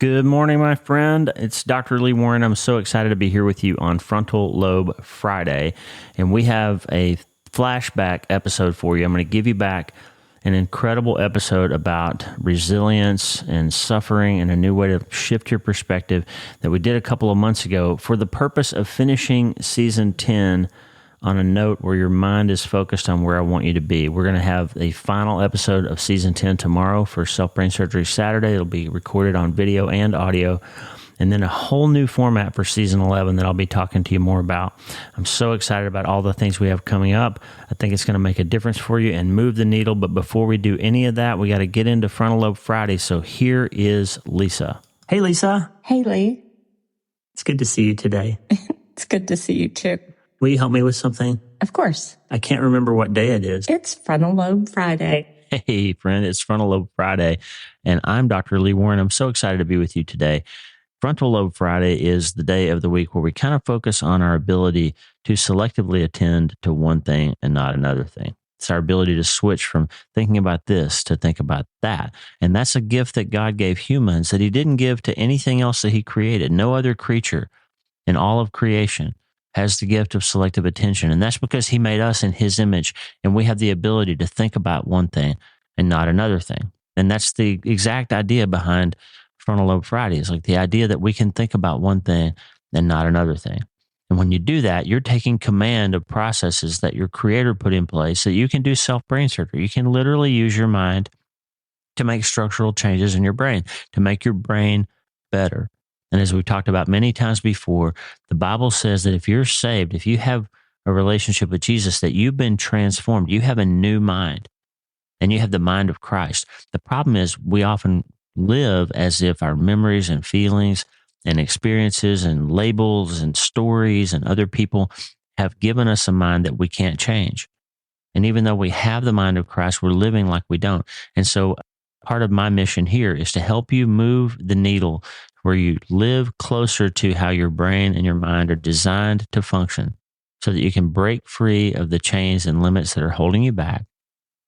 Good morning, my friend. It's Dr. Lee Warren. I'm so excited to be here with you on Frontal Lobe Friday. And we have a flashback episode for you. I'm going to give you back an incredible episode about resilience and suffering and a new way to shift your perspective that we did a couple of months ago for the purpose of finishing season 10 on a note where your mind is focused on where I want you to be. We're going to have a final episode of season 10 tomorrow for Self-Brain Surgery Saturday. It'll be recorded on video and audio. And then a whole new format for season 11 that I'll be talking to you more about. I'm so excited about all the things we have coming up. I think it's going to make a difference for you and move the needle. But before we do any of that, we got to get into Frontal Lobe Friday. So here is Lisa. Hey, Lisa. Hey, Lee. It's good to see you today. It's good to see you too. Will you help me with something? Of course. I can't remember what day it is. It's Frontal Lobe Friday. Hey, friend, it's Frontal Lobe Friday, and I'm Dr. Lee Warren. I'm so excited to be with you today. Frontal Lobe Friday is the day of the week where we kind of focus on our ability to selectively attend to one thing and not another thing. It's our ability to switch from thinking about this to think about that. And that's a gift that God gave humans that he didn't give to anything else that he created. No other creature in all of creation has the gift of selective attention. And that's because he made us in his image, and we have the ability to think about one thing and not another thing. And that's the exact idea behind Frontal Lobe Friday. It's like the idea that we can think about one thing and not another thing. And when you do that, you're taking command of processes that your creator put in place so that you can do self-brain surgery. You can literally use your mind to make structural changes in your brain, to make your brain better. And as we've talked about many times before, the Bible says that if you're saved, if you have a relationship with Jesus, that you've been transformed, you have a new mind, and you have the mind of Christ. The problem is we often live as if our memories and feelings and experiences and labels and stories and other people have given us a mind that we can't change. And even though we have the mind of Christ, we're living like we don't. And so part of my mission here is to help you move the needle where you live closer to how your brain and your mind are designed to function so that you can break free of the chains and limits that are holding you back,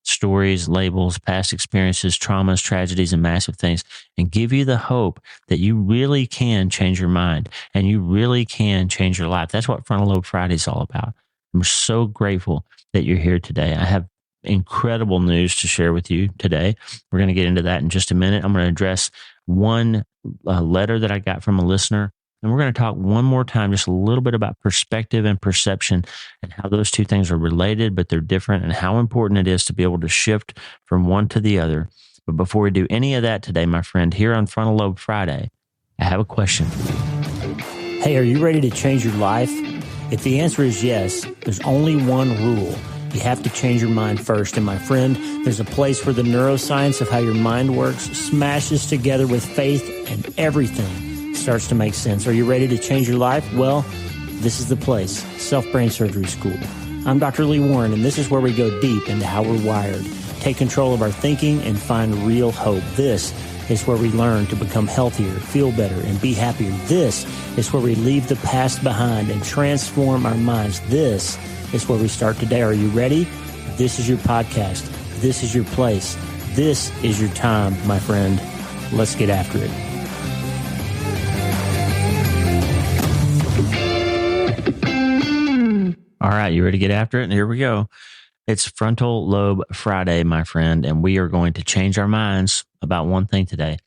stories, labels, past experiences, traumas, tragedies, and massive things, and give you the hope that you really can change your mind and you really can change your life. That's what Frontal Lobe Friday is all about. I'm so grateful that you're here today. I have incredible news to share with you today. We're going to get into that in just a minute. I'm going to address one letter that I got from a listener, and we're going to talk one more time just a little bit about perspective and perception and how those two things are related, but they're different, and how important it is to be able to shift from one to the other. But before we do any of that today, my friend, here on Frontal Lobe Friday, I have a question for you. Hey, are you ready to change your life? If the answer is yes, there's only one rule. You have to change your mind first. And my friend, there's a place where the neuroscience of how your mind works smashes together with faith, and everything starts to make sense. Are you ready to change your life? Well, this is the place, Self-Brain Surgery School. I'm Dr. Lee Warren, and this is where we go deep into how we're wired, take control of our thinking, and find real hope. This is where we learn to become healthier, feel better, and be happier. This is where we leave the past behind and transform our minds. This is where we start today. Are you ready? This is your podcast. This is your place. This is your time, my friend. Let's get after it. All right, you ready to get after it? And here we go. It's Frontal Lobe Friday, my friend, and we are going to change our minds about one thing today.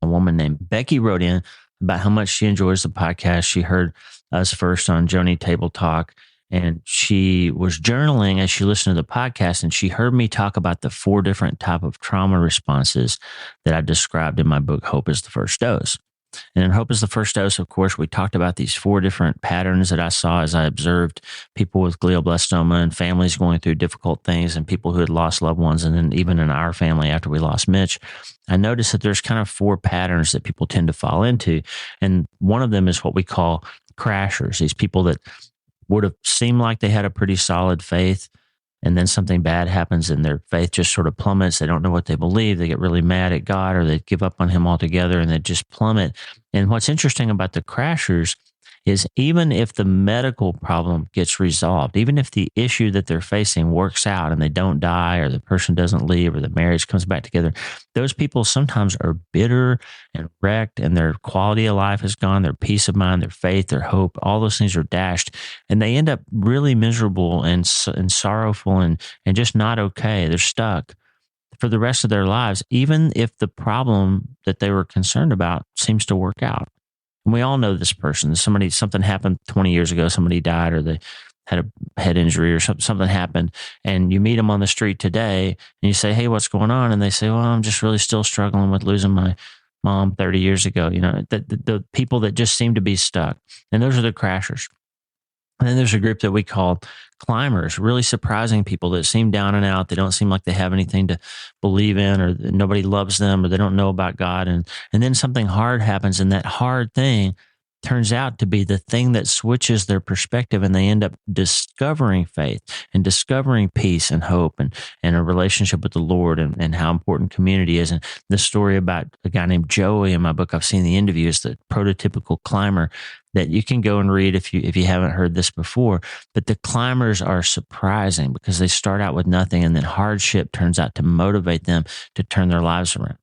A woman named Becky wrote in about how much she enjoys the podcast. She heard us first on Joni Table Talk, and she was journaling as she listened to the podcast, and she heard me talk about the 4 different type of trauma responses that I described in my book, Hope is the First Dose. And in Hope is the First Dose, of course, we talked about these 4 different patterns that I saw as I observed people with glioblastoma and families going through difficult things and people who had lost loved ones. And then even in our family, after we lost Mitch, I noticed that there's kind of 4 patterns that people tend to fall into. And one of them is what we call crashers, these people that would have seemed like they had a pretty solid faith, and then something bad happens and their faith just sort of plummets. They don't know what they believe. They get really mad at God, or they give up on him altogether and they just plummet. And what's interesting about the crashers is even if the medical problem gets resolved, even if the issue that they're facing works out and they don't die or the person doesn't leave or the marriage comes back together, those people sometimes are bitter and wrecked and their quality of life is gone, their peace of mind, their faith, their hope, all those things are dashed and they end up really miserable and sorrowful and just not okay. They're stuck for the rest of their lives, even if the problem that they were concerned about seems to work out. And we all know this person. Something happened 20 years ago, somebody died or they had a head injury or something happened. And you meet them on the street today and you say, hey, what's going on? And they say, well, I'm just really still struggling with losing my mom 30 years ago. The people that just seem to be stuck. And those are the crashers. And then there's a group that we call climbers, really surprising people that seem down and out. They don't seem like they have anything to believe in or nobody loves them or they don't know about God. And then something hard happens and that hard thing turns out to be the thing that switches their perspective and they end up discovering faith and discovering peace and hope and a relationship with the Lord and how important community is. And the story about a guy named Joey in my book, I've seen the interview, is the prototypical climber that you can go and read if you haven't heard this before. But the climbers are surprising because they start out with nothing and then hardship turns out to motivate them to turn their lives around.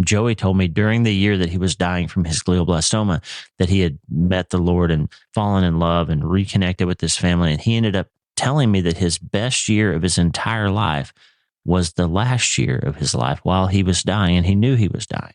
Joey told me during the year that he was dying from his glioblastoma that he had met the Lord and fallen in love and reconnected with his family. And he ended up telling me that his best year of his entire life was the last year of his life while he was dying, and he knew he was dying.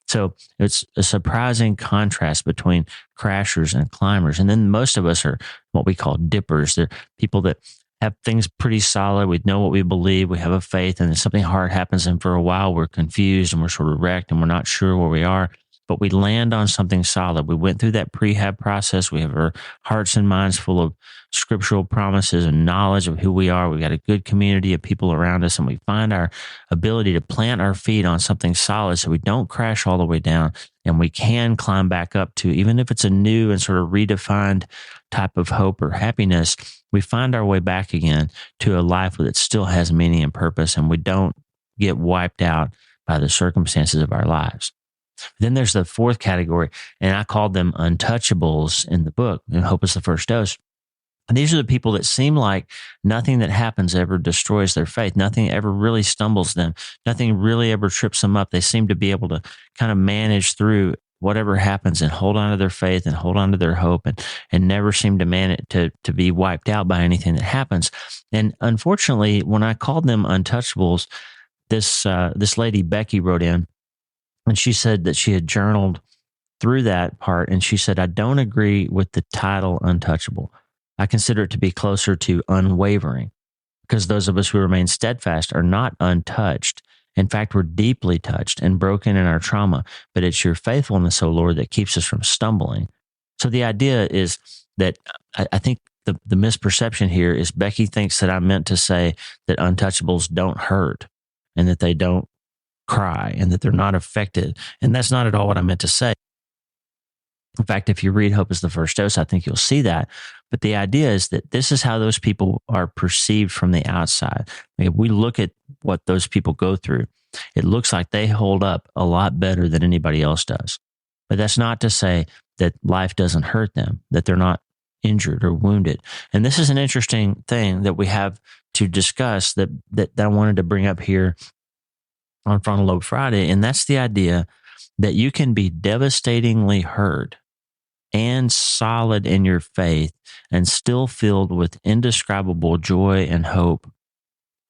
So it's a surprising contrast between crashers and climbers. And then most of us are what we call dippers. They're people that have things pretty solid. We know what we believe. We have a faith, and then something hard happens. And for a while, we're confused and we're sort of wrecked and we're not sure where we are. But we land on something solid. We went through that prehab process. We have our hearts and minds full of scriptural promises and knowledge of who we are. We've got a good community of people around us, and we find our ability to plant our feet on something solid so we don't crash all the way down. And we can climb back up to, even if it's a new and sort of redefined type of hope or happiness, we find our way back again to a life that still has meaning and purpose, and we don't get wiped out by the circumstances of our lives. Then there's the fourth category, and I called them untouchables in the book, and Hope is the First Dose. And these are the people that seem like nothing that happens ever destroys their faith. Nothing ever really stumbles them. Nothing really ever trips them up. They seem to be able to kind of manage through whatever happens and hold on to their faith and hold on to their hope and never seem to manage to be wiped out by anything that happens. And unfortunately, when I called them untouchables, this lady, Becky, wrote in, and she said that she had journaled through that part. And she said, I don't agree with the title untouchable. I consider it to be closer to unwavering, because those of us who remain steadfast are not untouched. In fact, we're deeply touched and broken in our trauma, but it's your faithfulness, O Lord, that keeps us from stumbling. So the idea is that I think the misperception here is Becky thinks that I meant to say that untouchables don't hurt and that they don't cry and that they're not affected. And that's not at all what I meant to say. In fact, if you read Hope is the First Dose, I think you'll see that. But the idea is that this is how those people are perceived from the outside. If we look at what those people go through, it looks like they hold up a lot better than anybody else does. But that's not to say that life doesn't hurt them, that they're not injured or wounded. And this is an interesting thing that we have to discuss that I wanted to bring up here on Frontal Lobe Friday. And that's the idea that you can be devastatingly hurt and solid in your faith and still filled with indescribable joy and hope,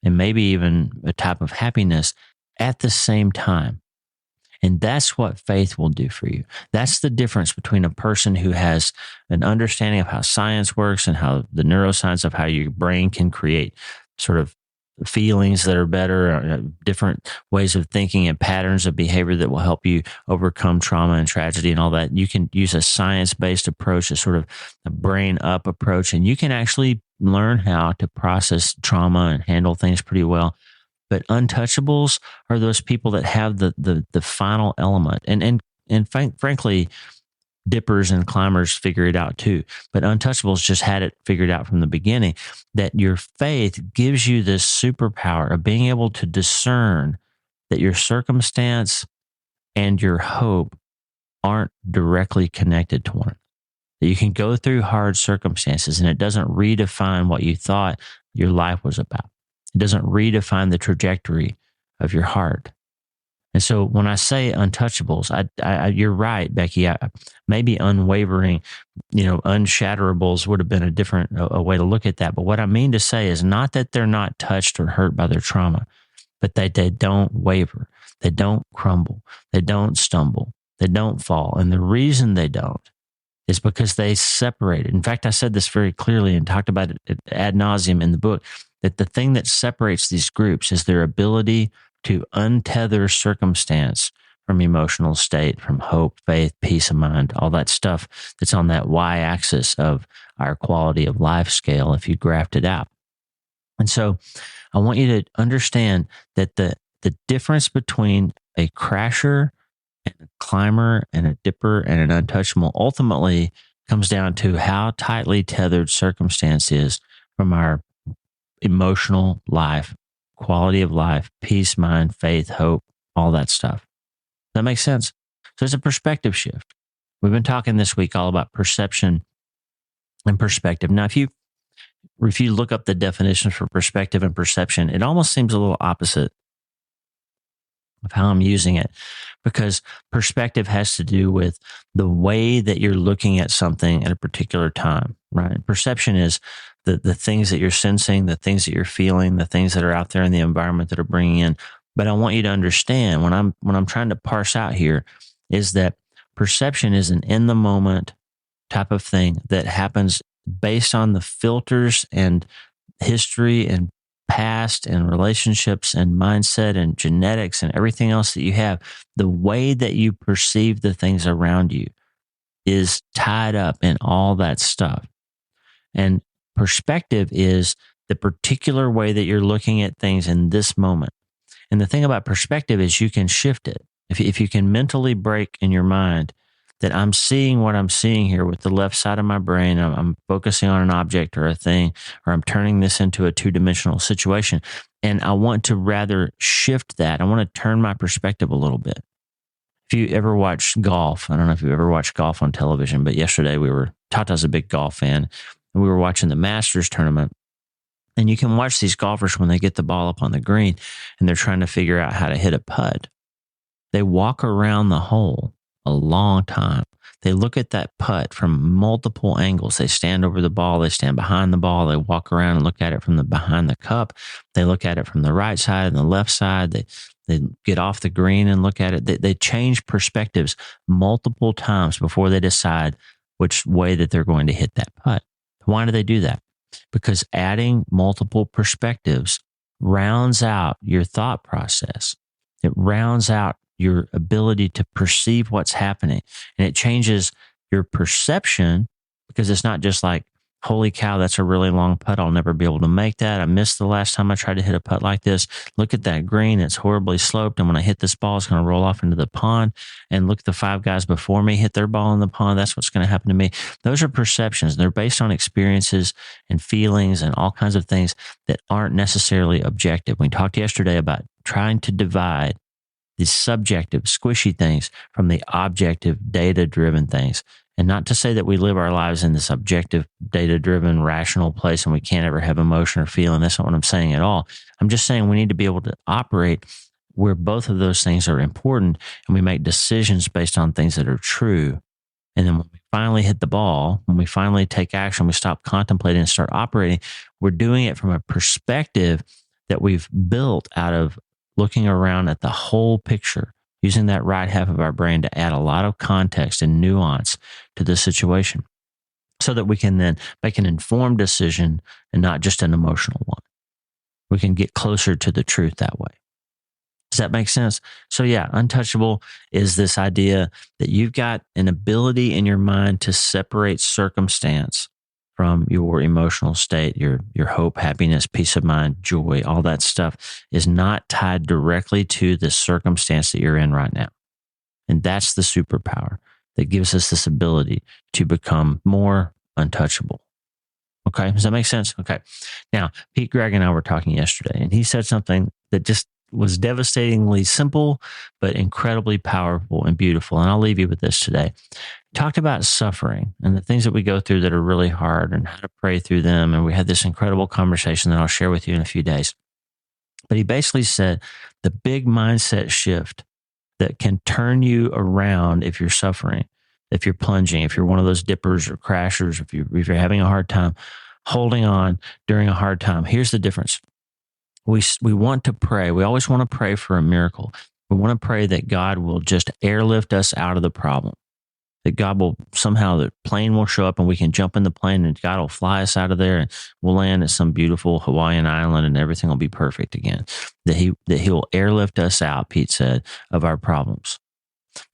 and maybe even a type of happiness at the same time. And that's what faith will do for you. That's the difference between a person who has an understanding of how science works and how the neuroscience of how your brain can create sort of feelings that are better, different ways of thinking and patterns of behavior that will help you overcome trauma and tragedy and all that. You can use a science-based approach, a sort of a brain-up approach, and you can actually learn how to process trauma and handle things pretty well. But untouchables are those people that have the final element. And frankly, dippers and climbers figure it out too. But untouchables just had it figured out from the beginning, that your faith gives you this superpower of being able to discern that your circumstance and your hope aren't directly connected to one another. that you can go through hard circumstances and it doesn't redefine what you thought your life was about. It doesn't redefine the trajectory of your heart. And so when I say untouchables, you're right, Becky. Maybe unwavering, unshatterables would have been a way to look at that. But what I mean to say is not that they're not touched or hurt by their trauma, but they don't waver. They don't crumble. They don't stumble. They don't fall. And the reason they don't is because they separated. In fact, I said this very clearly and talked about it ad nauseum in the book, that the thing that separates these groups is their ability to untether circumstance from emotional state, from hope, faith, peace of mind, all that stuff that's on that y-axis of our quality of life scale if you graphed it out. And so I want you to understand that the difference between a crasher and a climber and a dipper and an untouchable ultimately comes down to how tightly tethered circumstance is from our emotional life, quality of life, peace, mind, faith, hope, all that stuff. That makes sense? So it's a perspective shift. We've been talking this week all about perception and perspective. Now, if you look up the definitions for perspective and perception, it almost seems a little opposite of how I'm using it, because perspective has to do with the way that you're looking at something at a particular time, right? Perception is the things that you're sensing, the things that you're feeling, the things that are out there in the environment that are bringing in. But I want you to understand when I'm trying to parse out here is that perception is an in the moment type of thing that happens based on the filters and history and past and relationships and mindset and genetics and everything else that you have. The way that you perceive the things around you is tied up in all that stuff. And perspective is the particular way that you're looking at things in this moment. And the thing about perspective is you can shift it. If you can mentally break in your mind that I'm seeing what I'm seeing here with the left side of my brain, I'm focusing on an object or a thing, or I'm turning this into a two-dimensional situation. And I want to rather shift that. I want to turn my perspective a little bit. If you ever watched golf, I don't know if you've ever watched golf on television, but yesterday Tata's a big golf fan, and we were watching the Masters tournament. And you can watch these golfers when they get the ball up on the green and they're trying to figure out how to hit a putt. They walk around the hole a long time. They look at that putt from multiple angles. They stand over the ball. They stand behind the ball. They walk around and look at it from behind the cup. They look at it from the right side and the left side. They get off the green and look at it. They change perspectives multiple times before they decide which way that they're going to hit that putt. Why do they do that? Because adding multiple perspectives rounds out your thought process. It rounds out your ability to perceive what's happening. And it changes your perception because it's not just like, holy cow, that's a really long putt. I'll never be able to make that. I missed the last time I tried to hit a putt like this. Look at that green. It's horribly sloped. And when I hit this ball, it's going to roll off into the pond. And look at the 5 guys before me hit their ball in the pond. That's what's going to happen to me. Those are perceptions. They're based on experiences and feelings and all kinds of things that aren't necessarily objective. We talked yesterday about trying to divide these subjective, squishy things from the objective, data-driven things. And not to say that we live our lives in this objective, data-driven, rational place and we can't ever have emotion or feeling. That's not what I'm saying at all. I'm just saying we need to be able to operate where both of those things are important and we make decisions based on things that are true. And then when we finally hit the ball, when we finally take action, we stop contemplating and start operating, we're doing it from a perspective that we've built out of looking around at the whole picture, using that right half of our brain to add a lot of context and nuance to the situation so that we can then make an informed decision and not just an emotional one. We can get closer to the truth that way. Does that make sense? So yeah, untouchable is this idea that you've got an ability in your mind to separate circumstance from your emotional state, your hope, happiness, peace of mind, joy, all that stuff is not tied directly to the circumstance that you're in right now. And that's the superpower that gives us this ability to become more untouchable. Okay, does that make sense? Okay. Now, Gregg and I were talking yesterday, and he said something that just was devastatingly simple, but incredibly powerful and beautiful. And I'll leave you with this today. Talked about suffering and the things that we go through that are really hard and how to pray through them. And we had this incredible conversation that I'll share with you in a few days. But he basically said the big mindset shift that can turn you around if you're suffering, if you're plunging, if you're one of those dippers or crashers, if you're having a hard time holding on during a hard time. Here's the difference. We want to pray. We always want to pray for a miracle. We want to pray that God will just airlift us out of the problem. That God will somehow, the plane will show up and we can jump in the plane and God will fly us out of there and we'll land at some beautiful Hawaiian island and everything will be perfect again. That he'll airlift us out, Pete said, of our problems.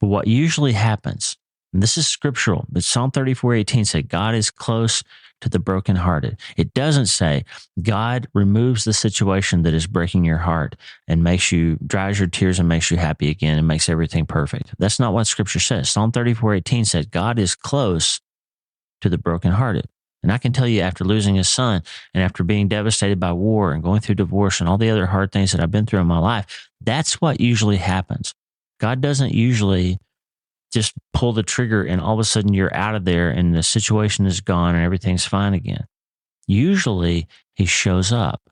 But what usually happens, and this is scriptural, but Psalm 34:18 said, God is close to the brokenhearted. It doesn't say God removes the situation that is breaking your heart and dries your tears and makes you happy again and makes everything perfect. That's not what scripture says. Psalm 34:18 says God is close to the brokenhearted. And I can tell you, after losing his son and after being devastated by war and going through divorce and all the other hard things that I've been through in my life, that's what usually happens. God doesn't usually just pull the trigger and all of a sudden you're out of there and the situation is gone and everything's fine again. Usually he shows up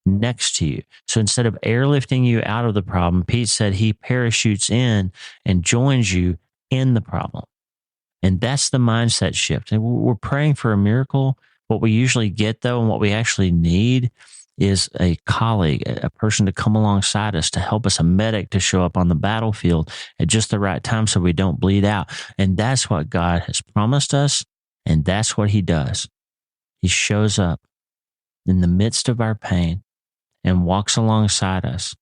next to you. So instead of airlifting you out of the problem, Pete said he parachutes in and joins you in the problem. And that's the mindset shift. And we're praying for a miracle. What we usually get, though, and what we actually need is a colleague, a person to come alongside us, to help us, a medic to show up on the battlefield at just the right time so we don't bleed out. And that's what God has promised us, and that's what he does. He shows up in the midst of our pain and walks alongside us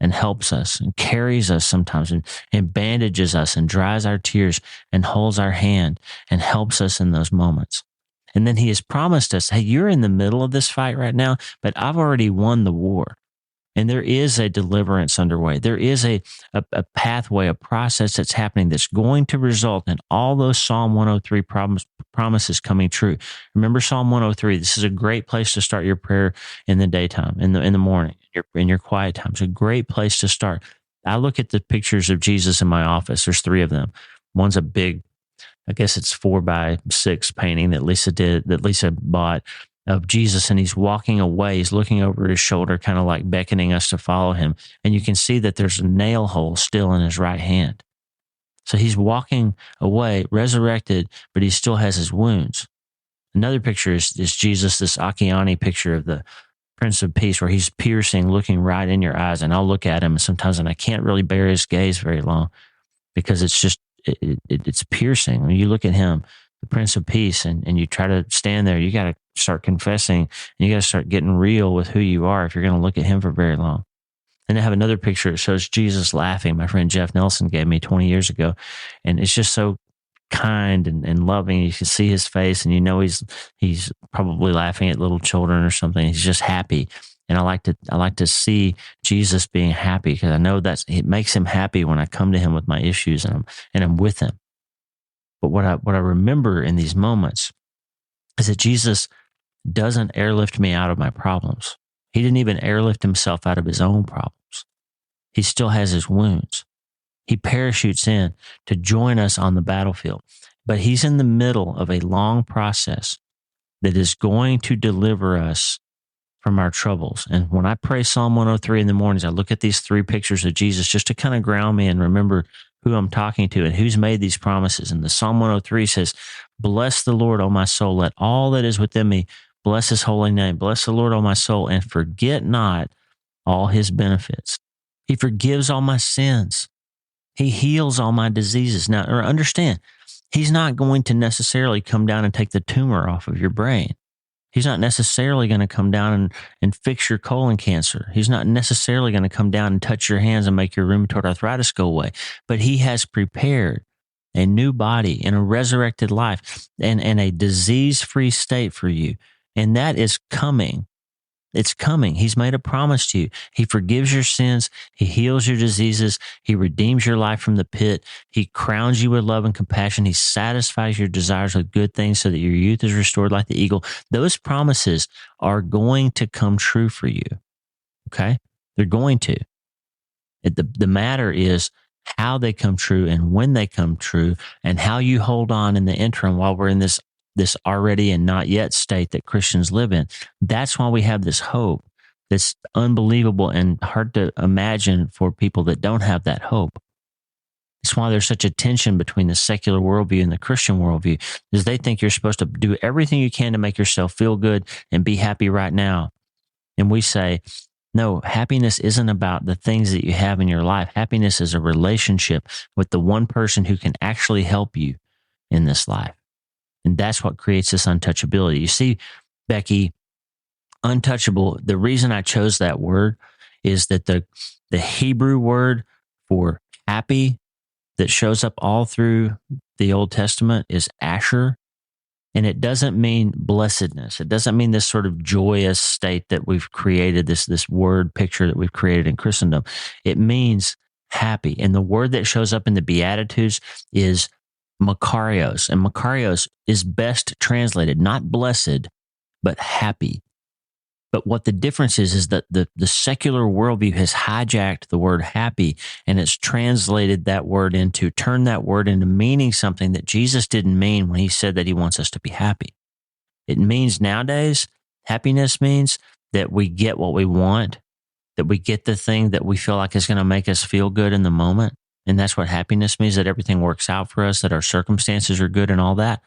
and helps us and carries us sometimes and bandages us and dries our tears and holds our hand and helps us in those moments. And then he has promised us, hey, you're in the middle of this fight right now, but I've already won the war. And there is a deliverance underway. There is a pathway, a process that's happening that's going to result in all those Psalm 103 promises coming true. Remember Psalm 103. This is a great place to start your prayer in the daytime, in the morning, in your quiet time. It's a great place to start. I look at the pictures of Jesus in my office. There's 3 of them. One's a big, I guess it's 4x6 painting that Lisa bought of Jesus, and he's walking away. He's looking over his shoulder, kind of like beckoning us to follow him. And you can see that there's a nail hole still in his right hand. So he's walking away, resurrected, but he still has his wounds. Another picture is Jesus, this Akiane picture of the Prince of Peace, where he's piercing, looking right in your eyes. And I'll look at him sometimes, and I can't really bear his gaze very long because it's just, it's piercing. When you look at him, the Prince of Peace, and you try to stand there, you got to start confessing, and you got to start getting real with who you are if you're going to look at him for very long. And I have another picture that shows Jesus laughing. My friend Jeff Nelson gave me 20 years ago. And it's just so kind and loving. You can see his face and you know he's probably laughing at little children or something. He's just happy. And I like to see Jesus being happy because I know it makes him happy when I come to him with my issues and I'm with him. But what I remember in these moments is that Jesus doesn't airlift me out of my problems. He didn't even airlift himself out of his own problems. He still has his wounds. He parachutes in to join us on the battlefield. But he's in the middle of a long process that is going to deliver us from our troubles. And when I pray Psalm 103 in the mornings, I look at these 3 pictures of Jesus just to kind of ground me and remember who I'm talking to and who's made these promises. And the Psalm 103 says, bless the Lord, O my soul. Let all that is within me bless his holy name. Bless the Lord, O my soul, and forget not all his benefits. He forgives all my sins. He heals all my diseases. Now, understand, he's not going to necessarily come down and take the tumor off of your brain. He's not necessarily going to come down and fix your colon cancer. He's not necessarily going to come down and touch your hands and make your rheumatoid arthritis go away. But he has prepared a new body and a resurrected life and a disease-free state for you. And that is coming. It's coming. He's made a promise to you. He forgives your sins. He heals your diseases. He redeems your life from the pit. He crowns you with love and compassion. He satisfies your desires with good things so that your youth is restored like the eagle. Those promises are going to come true for you. Okay? They're going to. The matter is how they come true and when they come true, and how you hold on in the interim while we're in this already and not yet state that Christians live in. That's why we have this hope that's unbelievable and hard to imagine for people that don't have that hope. It's why there's such a tension between the secular worldview and the Christian worldview, is they think you're supposed to do everything you can to make yourself feel good and be happy right now. And we say, no, happiness isn't about the things that you have in your life. Happiness is a relationship with the one person who can actually help you in this life. And that's what creates this untouchability. You see, Becky, untouchable, the reason I chose that word is that the Hebrew word for happy that shows up all through the Old Testament is asher. And it doesn't mean blessedness. It doesn't mean this sort of joyous state that we've created, this word picture that we've created in Christendom. It means happy. And the word that shows up in the Beatitudes is makarios. And makarios is best translated, not blessed, but happy. But what the difference is that the secular worldview has hijacked the word happy, and it's translated that word turned that word into meaning something that Jesus didn't mean when he said that he wants us to be happy. It means nowadays, happiness means that we get what we want, that we get the thing that we feel like is going to make us feel good in the moment. And that's what happiness means, that everything works out for us, that our circumstances are good and all that.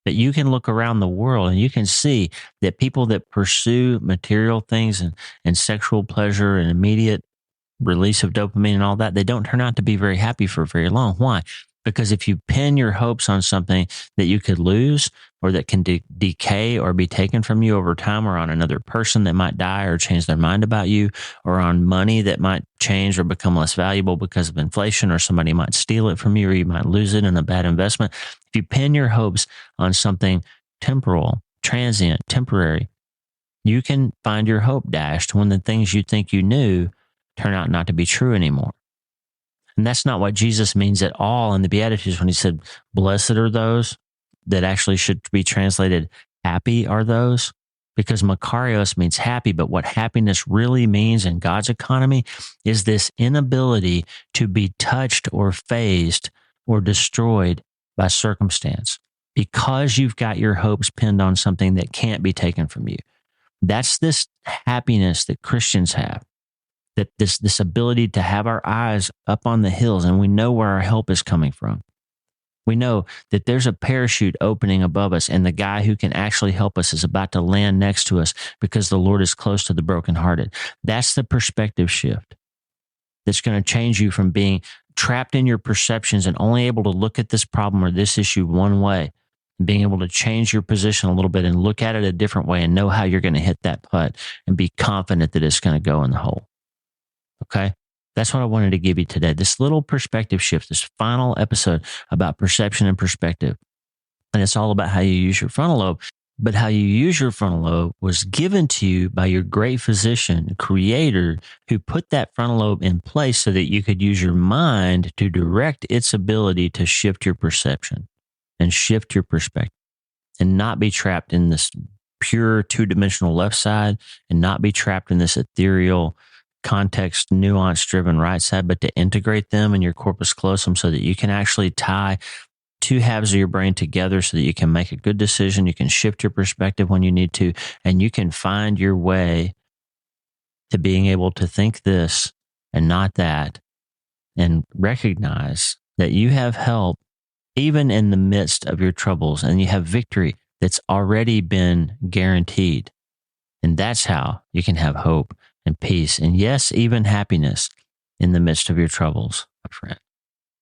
But you can look around the world and you can see that people that pursue material things and sexual pleasure and immediate release of dopamine and all that, they don't turn out to be very happy for very long. Why? Because if you pin your hopes on something that you could lose or that can decay or be taken from you over time, or on another person that might die or change their mind about you, or on money that might change or become less valuable because of inflation, or somebody might steal it from you, or you might lose it in a bad investment. If you pin your hopes on something temporal, transient, temporary, you can find your hope dashed when the things you think you knew turn out not to be true anymore. And that's not what Jesus means at all in the Beatitudes when he said, blessed are those, that actually should be translated, happy are those, because makarios means happy. But what happiness really means in God's economy is this inability to be touched or phased or destroyed by circumstance, because you've got your hopes pinned on something that can't be taken from you. That's this happiness that Christians have. That this ability to have our eyes up on the hills, and we know where our help is coming from. We know that there's a parachute opening above us, and the guy who can actually help us is about to land next to us, because the Lord is close to the brokenhearted. That's the perspective shift that's going to change you from being trapped in your perceptions and only able to look at this problem or this issue one way, being able to change your position a little bit and look at it a different way and know how you're going to hit that putt and be confident that it's going to go in the hole. Okay? That's what I wanted to give you today. This little perspective shift, this final episode about perception and perspective. And it's all about how you use your frontal lobe. But how you use your frontal lobe was given to you by your great physician, creator, who put that frontal lobe in place so that you could use your mind to direct its ability to shift your perception and shift your perspective, and not be trapped in this pure two-dimensional left side, and not be trapped in this ethereal, context, nuance-driven right side, but to integrate them in your corpus callosum so that you can actually tie two halves of your brain together so that you can make a good decision, you can shift your perspective when you need to, and you can find your way to being able to think this and not that, and recognize that you have help even in the midst of your troubles, and you have victory that's already been guaranteed. And that's how you can have hope and peace, and yes, even happiness in the midst of your troubles, my friend.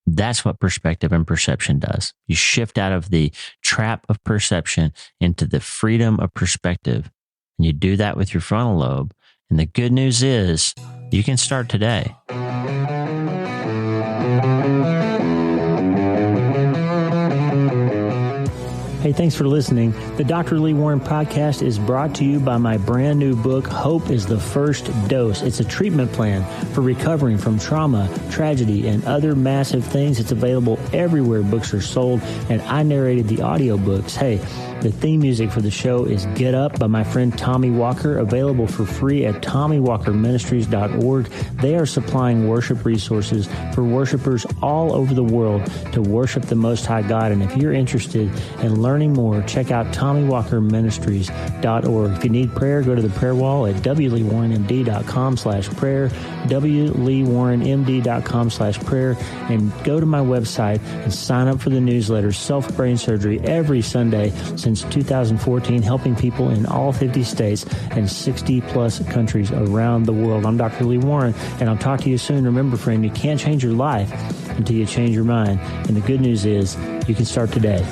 That's what perspective and perception does. You shift out of the trap of perception into the freedom of perspective. And you do that with your frontal lobe. And the good news is you can start today. Hey, thanks for listening. The Dr. Lee Warren podcast is brought to you by my brand new book, Hope is the First Dose. It's a treatment plan for recovering from trauma, tragedy, and other massive things. It's available everywhere books are sold, and I narrated the audiobooks. Hey, the theme music for the show is Get Up by my friend Tommy Walker, available for free at TommyWalkerMinistries.org. They are supplying worship resources for worshipers all over the world to worship the Most High God. And if you're interested in learning more, check out TommyWalkerMinistries.org. If you need prayer, go to the prayer wall at wleewarrenmd.com/prayer, wleewarrenmd.com/prayer, and go to my website and sign up for the newsletter, Self-Brain Surgery, every Sunday since 2014, helping people in all 50 states and 60-plus countries around the world. I'm Dr. Lee Warren, and I'll talk to you soon. Remember, friend, you can't change your life until you change your mind. And the good news is you can start today.